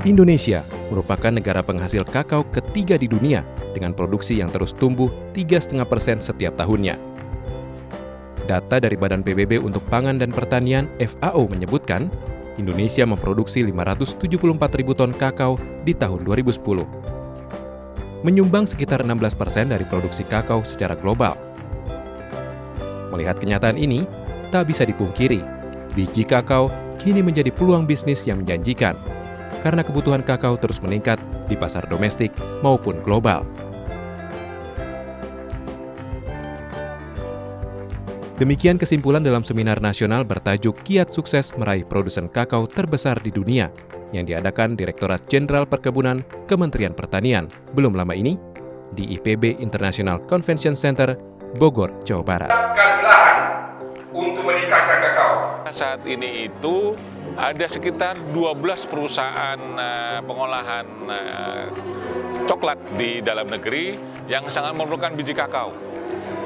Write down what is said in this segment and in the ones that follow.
Indonesia merupakan negara penghasil kakao ketiga di dunia dengan produksi yang terus tumbuh 3,5% setiap tahunnya. Data dari Badan PBB untuk Pangan dan Pertanian (FAO) menyebutkan Indonesia memproduksi 574.000 ton kakao di tahun 2010. Menyumbang sekitar 16% dari produksi kakao secara global. Melihat kenyataan ini, tak bisa dipungkiri, biji kakao kini menjadi peluang bisnis yang menjanjikan karena kebutuhan kakao terus meningkat di pasar domestik maupun global. Demikian kesimpulan dalam seminar nasional bertajuk Kiat Sukses Meraih Produsen Kakao Terbesar di Dunia yang diadakan Direktorat Jenderal Perkebunan Kementerian Pertanian belum lama ini di IPB International Convention Center, Bogor, Jawa Barat. Untuk meningkatkan kakao. Saat ini itu ada sekitar 12 perusahaan pengolahan coklat di dalam negeri yang sangat memerlukan biji kakao.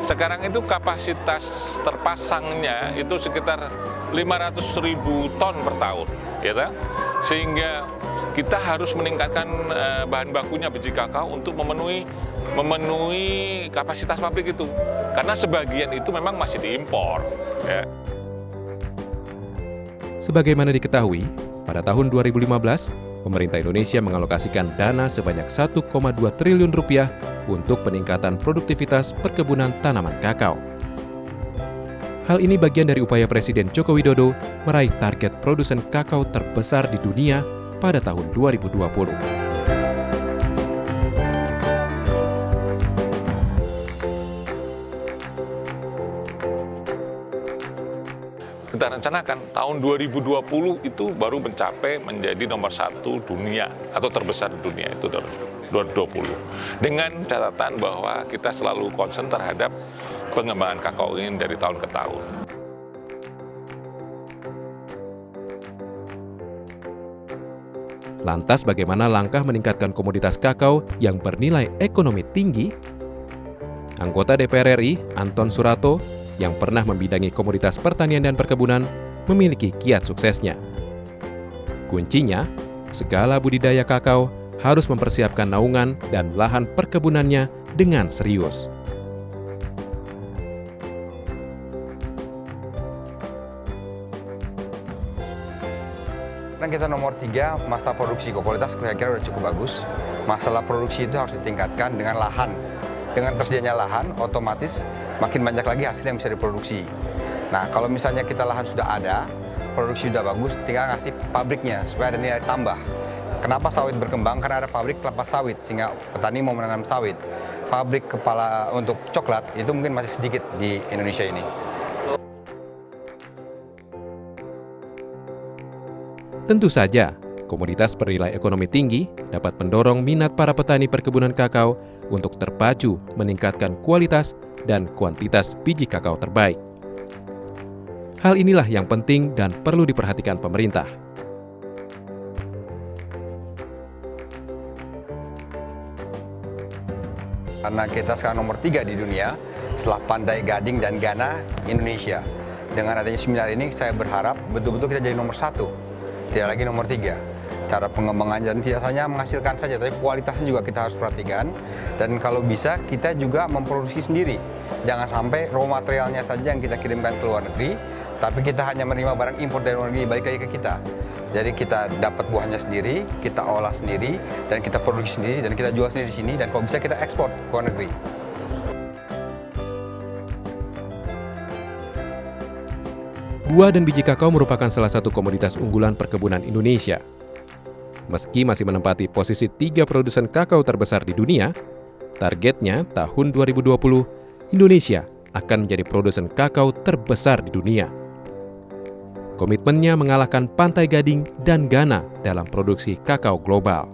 Sekarang itu kapasitas terpasangnya itu sekitar 500.000 ton per tahun, ya, sehingga kita harus meningkatkan bahan bakunya biji kakao untuk memenuhi kapasitas pabrik itu, karena sebagian itu memang masih diimpor. Ya. Sebagaimana diketahui, pada tahun 2015, pemerintah Indonesia mengalokasikan dana sebanyak 1,2 triliun rupiah untuk peningkatan produktivitas perkebunan tanaman kakao. Hal ini bagian dari upaya Presiden Joko Widodo meraih target produsen kakao terbesar di dunia pada tahun 2020. Kita rencanakan tahun 2020 itu baru mencapai menjadi nomor 1 dunia atau terbesar di dunia itu 2020. Dengan catatan bahwa kita selalu concern terhadap pengembangan kakao ini dari tahun ke tahun. Lantas bagaimana langkah meningkatkan komoditas kakao yang bernilai ekonomi tinggi? Anggota DPR RI, Anton Surato, yang pernah membidangi komoditas pertanian dan perkebunan, memiliki kiat suksesnya. Kuncinya, segala budidaya kakao harus mempersiapkan naungan dan lahan perkebunannya dengan serius. Karena kita nomor 3, masalah produksi kualitas saya kira sudah cukup bagus. Masalah produksi itu harus ditingkatkan dengan lahan. Dengan tersedianya lahan, otomatis makin banyak lagi hasil yang bisa diproduksi. Nah, kalau misalnya kita lahan sudah ada, produksi sudah bagus, tinggal ngasih pabriknya supaya ada nilai tambah. Kenapa sawit berkembang? Karena ada pabrik kelapa sawit, sehingga petani mau menanam sawit. Pabrik kepala untuk coklat itu mungkin masih sedikit di Indonesia ini. Tentu saja, komoditas bernilai ekonomi tinggi dapat mendorong minat para petani perkebunan kakao untuk terpacu meningkatkan kualitas dan kuantitas biji kakao terbaik. Hal inilah yang penting dan perlu diperhatikan pemerintah. Karena kita sekarang nomor 3 di dunia, setelah Pantai Gading dan Ghana, Indonesia. Dengan adanya seminar ini, saya berharap betul-betul kita jadi nomor 1, tidak lagi nomor 3. Cara pengembangannya dan tidak hanya menghasilkan saja, tapi kualitasnya juga kita harus perhatikan. Dan kalau bisa, kita juga memproduksi sendiri. Jangan sampai raw materialnya saja yang kita kirimkan ke luar negeri, tapi kita hanya menerima barang impor dari luar negeri, balik lagi ke kita. Jadi kita dapat buahnya sendiri, kita olah sendiri, dan kita produksi sendiri, dan kita jual sendiri di sini, dan kalau bisa kita ekspor ke luar negeri. Buah dan biji kakao merupakan salah satu komoditas unggulan perkebunan Indonesia. Meski masih menempati posisi 3 produsen kakao terbesar di dunia, targetnya tahun 2020, Indonesia akan menjadi produsen kakao terbesar di dunia. Komitmennya mengalahkan Pantai Gading dan Ghana dalam produksi kakao global.